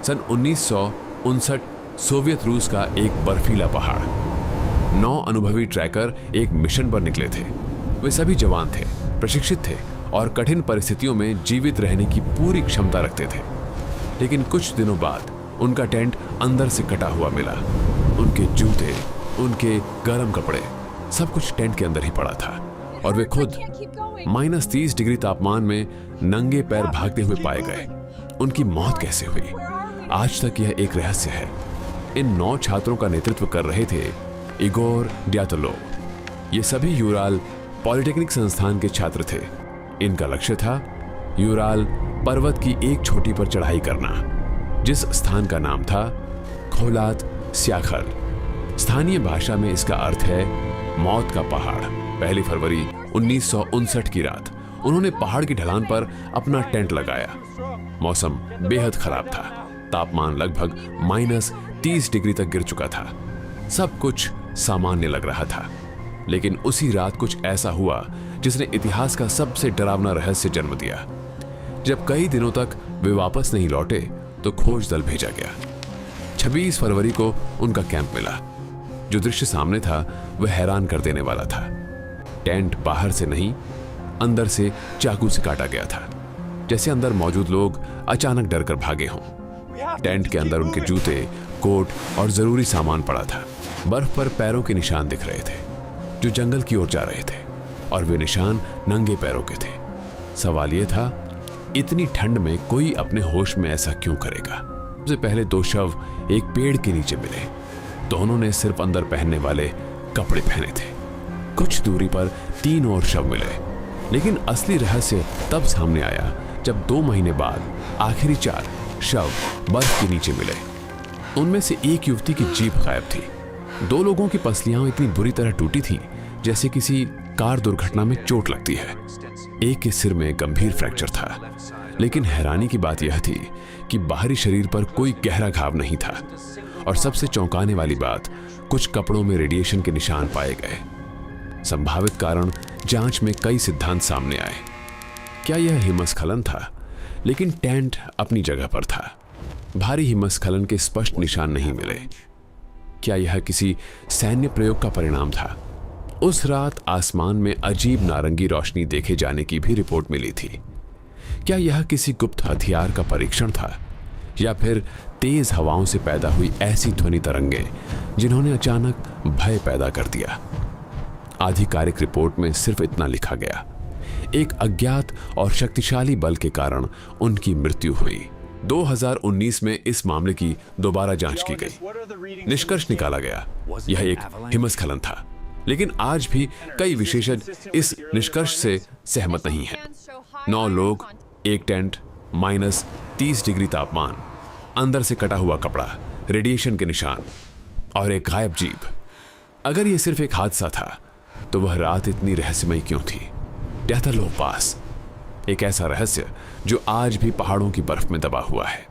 सन 1959 Soviet रूस का एक बर्फीला पहाड़। 9 अनुभवी ट्रैकर एक मिशन पर निकले थे। वे सभी जवान थे, प्रशिक्षित थे और कठिन परिस्थितियों में जीवित रहने की पूरी क्षमता रखते थे। लेकिन कुछ दिनों बाद उनका टेंट अंदर से कटा हुआ मिला। उनके जूते, उनके गर्म कपड़े, सब कुछ टेंट के अंदर ही पड़ा था और वे खुद -30 डिग्री तापमान में नंगे पैर भागते हुए पाए गए। उनकी मौत कैसे हुई, आज तक यह एक रहस्य है। इन 9 छात्रों का नेतृत्व कर रहे थे इगोर ड्यातलोव। ये सभी यूराल पॉलिटेक्निक संस्थान के छात्र थे। इनका लक्ष्य था यूराल पर्वत की एक चोटी पर चढ़ाई करना, जिस स्थान का नाम था खोलात स्याखल। स्थानीय भाषा में इसका अर्थ है मौत का पहाड़। 1 फरवरी 1959 की रात उन्होंने पहाड़ की ढलान पर अपना टेंट लगाया। मौसम बेहद खराब था। तापमान लगभग -30 डिग्री तक गिर चुका था। सब कुछ सामान्य लग रहा था। लेकिन उसी रात कुछ ऐसा हुआ जिसने इतिहास का सबसे डरावना रहस्य जन्म दिया। जब कई दिनों तक वे वापस नहीं लौटे तो खोज दल भेजा गया। 26 फरवरी को उनका कैंप मिला। जो दृश्य सामने था वह हैरान कर देने वाला था। टेंट बाहर से नहीं, अंदर से चाकू से काटा गया था, जैसे अंदर मौजूद लोग अचानक डरकर भागे हों। टेंट के अंदर उनके जूते, कोट और जरूरी सामान पड़ा था। बर्फ पर पैरों के निशान दिख रहे थे जो जंगल की ओर जा रहे थे, और वे निशान नंगे पैरों के थे। सवाल यह था, इतनी ठंड में कोई अपने होश में ऐसा क्यों करेगा? सबसे पहले 2 शव एक पेड़ के नीचे मिले। दोनों ने सिर्फ अंदर पहनने वाले कपड़े पहने थे। कुछ दूरी पर 3 और शव मिले। लेकिन असली रहस्य तब सामने आया जब 2 महीने बाद आखिरी 4 शव बर्फ के नीचे मिले। उनमें से एक युवती की जीभ गायब थी। 2 लोगों की पसलियां इतनी बुरी तरह टूटी थीं जैसे किसी कार दुर्घटना में चोट लगती है। एक के सिर में गंभीर फ्रैक्चर था, लेकिन हैरानी की बात यह थी कि बाहरी शरीर पर कोई गहरा घाव नहीं था। और सबसे चौंकाने वाली बात, कुछ कपड़ों में रेडिएशन के निशान पाए गए। संभावित कारण जांच में कई सिद्धांत सामने आए। क्या यह हिमस्खलन था? लेकिन टेंट अपनी जगह पर था। भारी हिमस्खलन के स्पष्ट निशान नहीं मिले। क्या यह किसी सैन्य प्रयोग का परिणाम था? उस रात आसमान में अजीब नारंगी रोशनी देखे जाने की भी रिपोर्ट मिली थी। क्या यह किसी गुप्त हथियार का परीक्षण था, या फिर तेज हवाओं से पैदा हुई ऐसी ध्वनि तरंगें जिन्होंने अचानक भय पैदा कर दिया? आधिकारिक रिपोर्ट में सिर्फ इतना लिखा गया, एक अज्ञात और शक्तिशाली बल के कारण उनकी मृत्यु हुई। 2019 में इस मामले की दोबारा जांच की गई। निष्कर्ष निकाला गया, यह एक हिमस्खलन था। लेकिन आज भी कई विशेषज्ञ इस निष्कर्ष से सहमत नहीं हैं। 9 लोग, एक टेंट, -30 डिग्री तापमान, अंदर से कटा हुआ कपड़ा, रेडिएशन के निशान और एक गायब जीभ। अगर यह सिर्फ एक हादसा था तो वह रात इतनी रहस्यमयी क्यों थी? ड्यातलोव पास, एक ऐसा रहस्य जो आज भी पहाड़ों की बर्फ में दबा हुआ है।